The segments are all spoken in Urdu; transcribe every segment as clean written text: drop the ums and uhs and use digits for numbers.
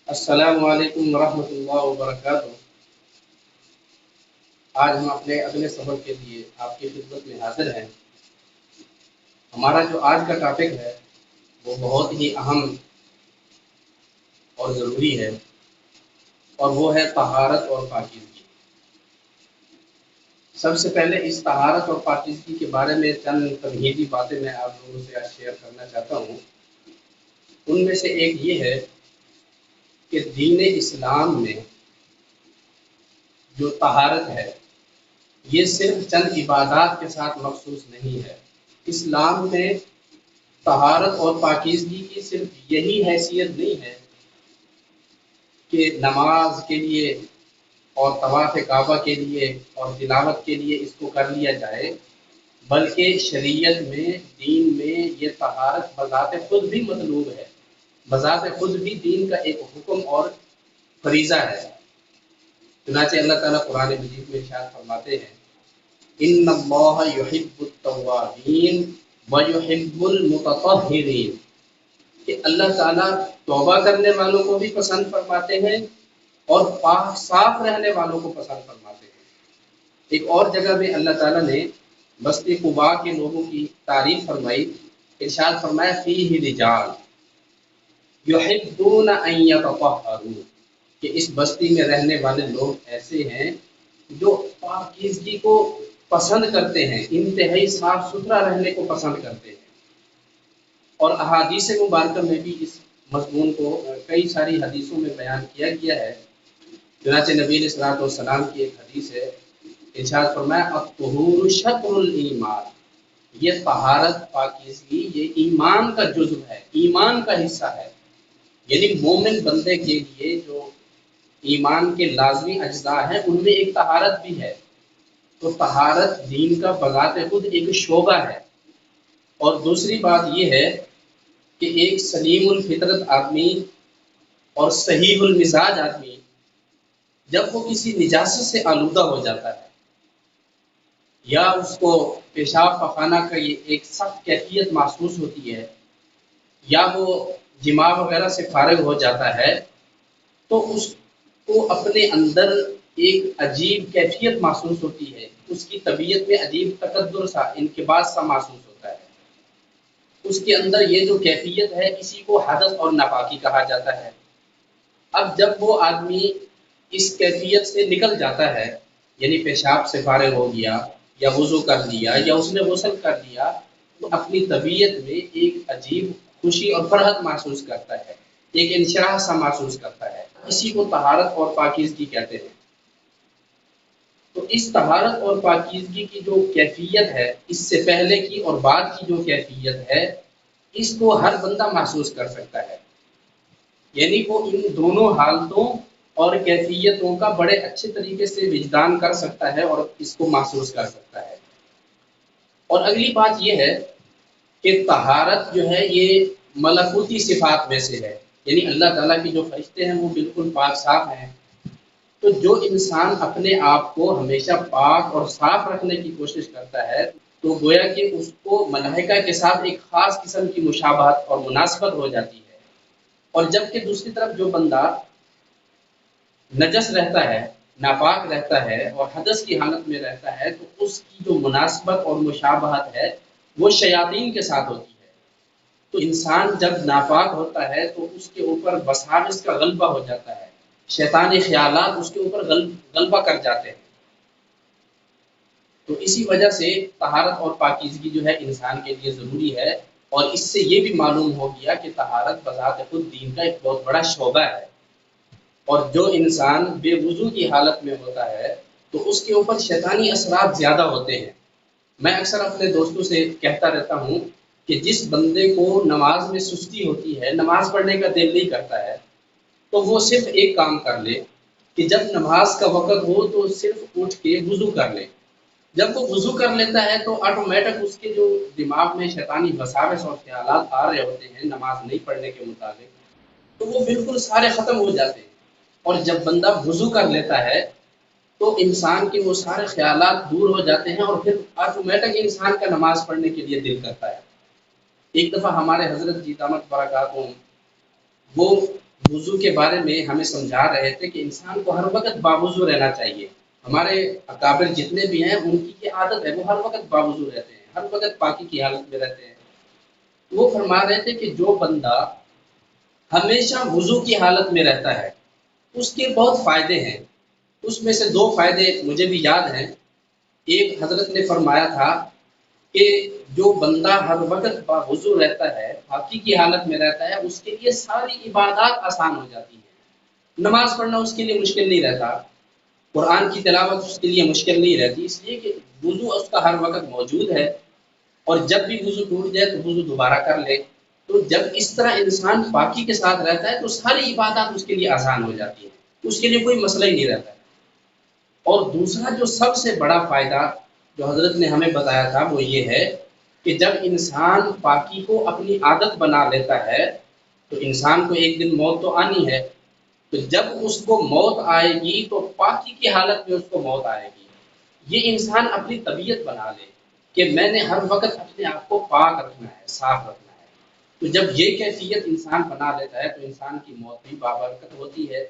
السلام علیکم ورحمۃ اللہ وبرکاتہ۔ آج ہم اپنے اگلے سبق کے لیے آپ کی خدمت میں حاضر ہیں۔ ہمارا جو آج کا ٹاپک ہے وہ بہت ہی اہم اور ضروری ہے، اور وہ ہے طہارت اور پاکیزگی۔ سب سے پہلے اس طہارت اور پاکیزگی کے بارے میں چند تمہیدی باتیں میں آپ لوگوں سے آج شیئر کرنا چاہتا ہوں۔ ان میں سے ایک یہ ہے کہ دین اسلام میں جو طہارت ہے یہ صرف چند عبادات کے ساتھ مخصوص نہیں ہے۔ اسلام میں طہارت اور پاکیزگی کی صرف یہی حیثیت نہیں ہے کہ نماز کے لیے اور طواف کعبہ کے لیے اور تلاوت کے لیے اس کو کر لیا جائے، بلکہ شریعت میں، دین میں یہ طہارت بذات خود بھی مطلوب ہے، بذات خود بھی دین کا ایک حکم اور فریضہ ہے۔ چنانچہ اللہ تعالیٰ قرآن مجید میں ارشاد فرماتے ہیں، ان اللہ یحب التوابین ویحب المتطہرین، کہ اللہ تعالیٰ توبہ کرنے والوں کو بھی پسند فرماتے ہیں اور پاک صاف رہنے والوں کو پسند فرماتے ہیں۔ ایک اور جگہ میں اللہ تعالیٰ نے بستی قباء کے لوگوں کی تعریف فرمائی، ارشاد فرمایا فیہ رجال یحبون ان یتطہروا، کہ اس بستی میں رہنے والے لوگ ایسے ہیں جو پاکیزگی کو پسند کرتے ہیں، انتہائی صاف ستھرا رہنے کو پسند کرتے ہیں۔ اور احادیث مبارکہ میں بھی اس مضمون کو کئی ساری حدیثوں میں بیان کیا گیا ہے۔ چنانچہ نبی علیہ الصلوٰۃ والسلام کی ایک حدیث ہے، ارشاد فرمایا الطہور شطر الایمان، یہ طہارت پاکیزگی یہ ایمان کا جزو ہے، ایمان کا حصہ ہے۔ یعنی مومن بندے کے لیے جو ایمان کے لازمی اجزاء ہیں ان میں ایک طہارت بھی ہے۔ تو طہارت دین کا بذات خود ایک شعبہ ہے۔ اور دوسری بات یہ ہے کہ ایک سلیم الفطرت آدمی اور صحیح المزاج آدمی جب وہ کسی نجاست سے آلودہ ہو جاتا ہے، یا اس کو پیشاب پخانہ کا یہ ایک سخت کیفیت محسوس ہوتی ہے، یا وہ جماع وغیرہ سے فارغ ہو جاتا ہے، تو اس کو اپنے اندر ایک عجیب کیفیت محسوس ہوتی ہے، اس کی طبیعت میں عجیب تقدر سا، انقباض سا محسوس ہوتا ہے۔ اس کے اندر یہ جو کیفیت ہے اسی کو حدث اور ناپاکی کہا جاتا ہے۔ اب جب وہ آدمی اس کیفیت سے نکل جاتا ہے، یعنی پیشاب سے فارغ ہو گیا یا وضو کر لیا یا اس نے غسل کر لیا، تو اپنی طبیعت میں ایک عجیب خوشی اور فرحت محسوس کرتا ہے، ایک انشراح سا محسوس کرتا ہے۔ اسی کو طہارت اور پاکیزگی کہتے ہیں۔ تو اس طہارت اور پاکیزگی کی جو کیفیت ہے، اس سے پہلے کی اور بعد کی جو کیفیت ہے، اس کو ہر بندہ محسوس کر سکتا ہے۔ یعنی وہ ان دونوں حالتوں اور کیفیتوں کا بڑے اچھے طریقے سے وجدان کر سکتا ہے اور اس کو محسوس کر سکتا ہے۔ اور اگلی بات یہ ہے کہ طہارت جو ہے یہ ملکوتی صفات میں سے ہے، یعنی اللہ تعالیٰ کی جو فرشتے ہیں وہ بالکل پاک صاف ہیں۔ تو جو انسان اپنے آپ کو ہمیشہ پاک اور صاف رکھنے کی کوشش کرتا ہے، تو گویا کہ اس کو ملائکہ کے ساتھ ایک خاص قسم کی مشابہت اور مناسبت ہو جاتی ہے۔ اور جبکہ دوسری طرف جو بندہ نجس رہتا ہے، ناپاک رہتا ہے اور حدث کی حالت میں رہتا ہے، تو اس کی جو مناسبت اور مشابہت ہے وہ شیاطین کے ساتھ ہوتی ہے۔ تو انسان جب ناپاک ہوتا ہے تو اس کے اوپر وساوس کا غلبہ ہو جاتا ہے، شیطانی خیالات اس کے اوپر غلبہ کر جاتے ہیں۔ تو اسی وجہ سے طہارت اور پاکیزگی جو ہے انسان کے لیے ضروری ہے۔ اور اس سے یہ بھی معلوم ہو گیا کہ طہارت بذات خود دین کا ایک بہت بڑا شعبہ ہے۔ اور جو انسان بے وضو کی حالت میں ہوتا ہے تو اس کے اوپر شیطانی اثرات زیادہ ہوتے ہیں۔ میں اکثر اپنے دوستوں سے کہتا رہتا ہوں کہ جس بندے کو نماز میں سستی ہوتی ہے، نماز پڑھنے کا دل نہیں کرتا ہے، تو وہ صرف ایک کام کر لے کہ جب نماز کا وقت ہو تو صرف اٹھ کے وضو کر لے۔ جب وہ وضو کر لیتا ہے تو آٹومیٹک اس کے جو دماغ میں شیطانی وساوس اور خیالات آ رہے ہوتے ہیں نماز نہیں پڑھنے کے متعلق، تو وہ بالکل سارے ختم ہو جاتے ہیں۔ اور جب بندہ وضو کر لیتا ہے تو انسان کے وہ سارے خیالات دور ہو جاتے ہیں اور پھر آٹومیٹک انسان کا نماز پڑھنے کے لیے دل کرتا ہے۔ ایک دفعہ ہمارے حضرت جی دامت برکاتہم وہ وضو کے بارے میں ہمیں سمجھا رہے تھے کہ انسان کو ہر وقت باوضو رہنا چاہیے. ہمارے اکابر جتنے بھی ہیں ان کی یہ عادت ہے، وہ ہر وقت باوضو رہتے ہیں، ہر وقت پاکی کی حالت میں رہتے ہیں. وہ فرما رہے تھے کہ جو بندہ ہمیشہ وضو کی حالت میں رہتا ہے اس کے بہت فائدے ہیں. اس میں سے دو فائدے مجھے بھی یاد ہیں. ایک حضرت نے فرمایا تھا کہ جو بندہ ہر وقت باوضو رہتا ہے، پاکی کی حالت میں رہتا ہے، اس کے لیے ساری عبادات آسان ہو جاتی ہیں. نماز پڑھنا اس کے لیے مشکل نہیں رہتا، قرآن کی تلاوت اس کے لیے مشکل نہیں رہتی، اس لیے کہ وضو اس کا ہر وقت موجود ہے. اور جب بھی وضو ٹوٹ جائے تو وضو دوبارہ کر لے. تو جب اس طرح انسان پاکی کے ساتھ رہتا ہے تو ساری عبادات اس کے لیے آسان ہو جاتی ہیں، اس کے لیے کوئی مسئلہ ہی نہیں رہتا ہے. اور دوسرا جو سب سے بڑا فائدہ جو حضرت نے ہمیں بتایا تھا وہ یہ ہے کہ جب انسان پاکی کو اپنی عادت بنا لیتا ہے تو انسان کو ایک دن موت تو آنی ہے. تو جب اس کو موت آئے گی تو پاکی کی حالت میں اس کو موت آئے گی. یہ انسان اپنی طبیعت بنا لے کہ میں نے ہر وقت اپنے آپ کو پاک رکھنا ہے، صاف رکھنا ہے. تو جب یہ کیفیت انسان بنا لیتا ہے تو انسان کی موت بھی بابرکت ہوتی ہے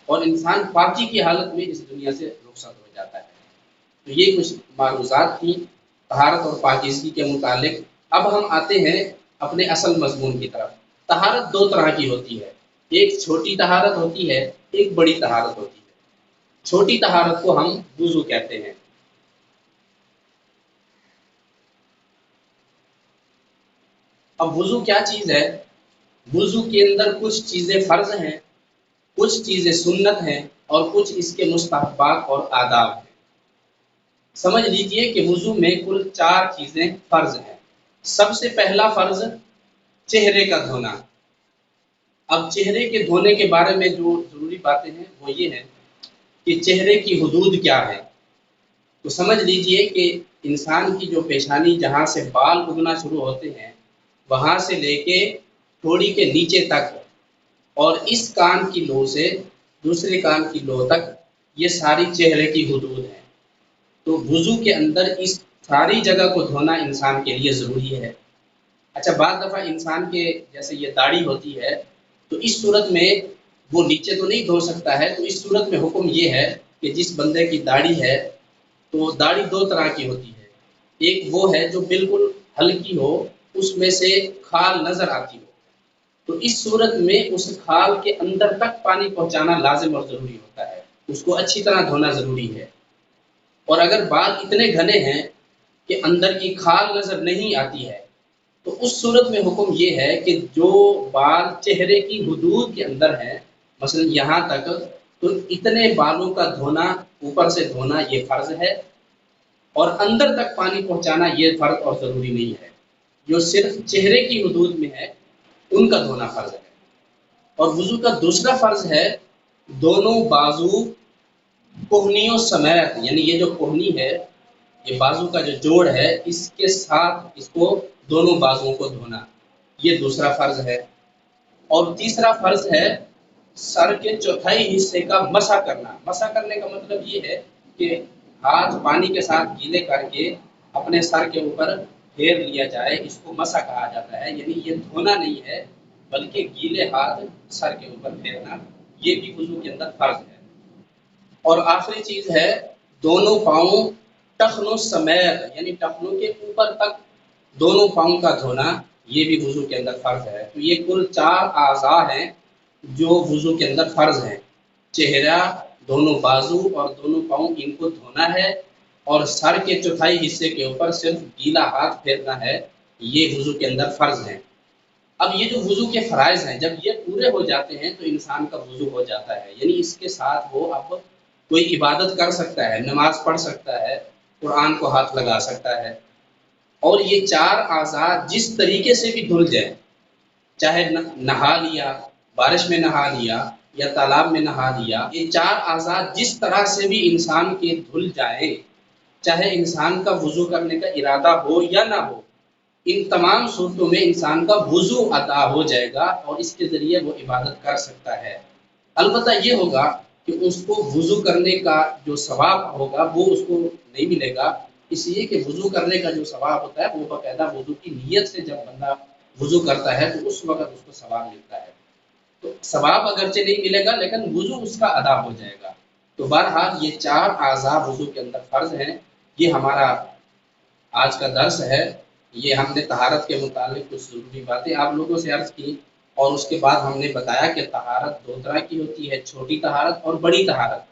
اور انسان پاکی کی حالت میں اس دنیا سے رخصت ہو جاتا ہے. تو یہ کچھ معروضات تھیں طہارت اور پاکیزگی کے متعلق. اب ہم آتے ہیں اپنے اصل مضمون کی طرف. طہارت دو طرح کی ہوتی ہے، ایک چھوٹی طہارت ہوتی ہے، ایک بڑی طہارت ہوتی ہے. چھوٹی طہارت کو ہم وضو کہتے ہیں. اب وضو کیا چیز ہے؟ وضو کے اندر کچھ چیزیں فرض ہیں، کچھ چیزیں سنت ہیں اور کچھ اس کے مستحبات اور آداب ہیں. سمجھ لیجئے کہ وضو میں کل 4 چیزیں فرض ہیں. سب سے پہلا فرض چہرے کا دھونا. اب چہرے کے دھونے کے بارے میں جو ضروری باتیں ہیں وہ یہ ہیں کہ چہرے کی حدود کیا ہے. تو سمجھ لیجئے کہ انسان کی جو پیشانی جہاں سے بال اگنا شروع ہوتے ہیں وہاں سے لے کے تھوڑی کے نیچے تک اور اس کان کی لو سے دوسرے کان کی لو تک، یہ ساری چہرے کی حدود ہیں. تو وضو کے اندر اس ساری جگہ کو دھونا انسان کے لیے ضروری ہے. اچھا، بعض دفعہ انسان کے جیسے یہ داڑھی ہوتی ہے تو اس صورت میں وہ نیچے تو نہیں دھو سکتا ہے. تو اس صورت میں حکم یہ ہے کہ جس بندے کی داڑھی ہے تو داڑھی دو طرح کی ہوتی ہے. ایک وہ ہے جو بالکل ہلکی ہو، اس میں سے کھال نظر آتی ہو، تو اس صورت میں اس کھال کے اندر تک پانی پہنچانا لازم اور ضروری ہوتا ہے، اس کو اچھی طرح دھونا ضروری ہے. اور اگر بال اتنے گھنے ہیں کہ اندر کی کھال نظر نہیں آتی ہے تو اس صورت میں حکم یہ ہے کہ جو بال چہرے کی حدود کے اندر ہیں، مثلا یہاں تک، تو اتنے بالوں کا دھونا، اوپر سے دھونا یہ فرض ہے. اور اندر تک پانی پہنچانا یہ فرض اور ضروری نہیں ہے. جو صرف چہرے کی حدود میں ہے ان کا دھونا فرض ہے. اور وضو کا دوسرا فرض ہے دونوں بازو کوہنیوں سمیت، یعنی یہ جو کوہنی ہے، یہ بازو کا جو جوڑ ہے، اس کے ساتھ اس کو دونوں بازوؤں کو دھونا، یہ دوسرا فرض ہے. اور تیسرا فرض ہے سر کے چوتھائی حصے کا مسح کرنا. مسح کرنے کا مطلب یہ ہے کہ ہاتھ پانی کے ساتھ گیلے کر کے اپنے سر کے اوپر پھیر لیا جائے، اس کو مسح کہا جاتا ہے. یعنی یہ دھونا نہیں ہے بلکہ گیلے ہاتھ سر کے اوپر پھیرنا، یہ بھی وضو کے اندر فرض ہے. اور آخری چیز ہے دونوں پاؤں ٹخنوں سمیت، یعنی ٹخنوں کے اوپر تک دونوں پاؤں کا دھونا، یہ بھی وضو کے اندر فرض ہے. تو یہ کل 4 اعضاء ہیں جو وضو کے اندر فرض ہیں. چہرہ، دونوں بازو اور دونوں پاؤں، ان کو دھونا ہے. اور سر کے چوتھائی حصے کے اوپر صرف گیلا ہاتھ پھیرنا ہے، یہ وضو کے اندر فرض ہے. اب یہ جو وضو کے فرائض ہیں جب یہ پورے ہو جاتے ہیں تو انسان کا وضو ہو جاتا ہے. یعنی اس کے ساتھ وہ اب کوئی عبادت کر سکتا ہے، نماز پڑھ سکتا ہے، قرآن کو ہاتھ لگا سکتا ہے. اور یہ 4 اعضاء جس طریقے سے بھی دھل جائیں، چاہے نہا لیا، بارش میں نہا لیا یا تالاب میں نہا لیا، یہ 4 اعضاء جس طرح سے بھی انسان کے دھل جائیں، چاہے انسان کا وضو کرنے کا ارادہ ہو یا نہ ہو، ان تمام صورتوں میں انسان کا وضو ادا ہو جائے گا اور اس کے ذریعے وہ عبادت کر سکتا ہے. البتہ یہ ہوگا کہ اس کو وضو کرنے کا جو ثواب ہوگا وہ اس کو نہیں ملے گا، اس لیے کہ وضو کرنے کا جو ثواب ہوتا ہے وہ باقاعدہ وضو کی نیت سے جب بندہ وضو کرتا ہے تو اس وقت اس کو ثواب ملتا ہے. تو ثواب اگرچہ نہیں ملے گا لیکن وضو اس کا ادا ہو جائے گا۔ تو بہرحال یہ 4 اعضاء وضو کے اندر فرض ہیں۔ یہ ہمارا آج کا درس ہے۔ یہ ہم نے طہارت کے متعلق کچھ ضروری باتیں آپ لوگوں سے عرض کی، اور اس کے بعد ہم نے بتایا کہ طہارت 2 طرح کی ہوتی ہے، چھوٹی طہارت اور بڑی طہارت۔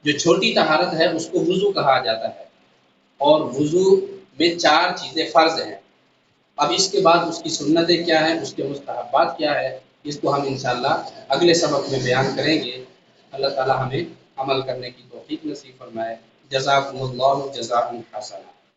جو چھوٹی طہارت ہے اس کو وضو کہا جاتا ہے، اور وضو میں 4 چیزیں فرض ہیں۔ اب اس کے بعد اس کی سنتیں کیا ہیں، اس کے مستحبات کیا ہے، اس کو ہم انشاءاللہ اگلے سبق میں بیان کریں گے۔ اللہ تعالی ہمیں عمل کرنے کی توفیق نصیب فرمائے۔ جزاکم اللہ جزاء حسنا۔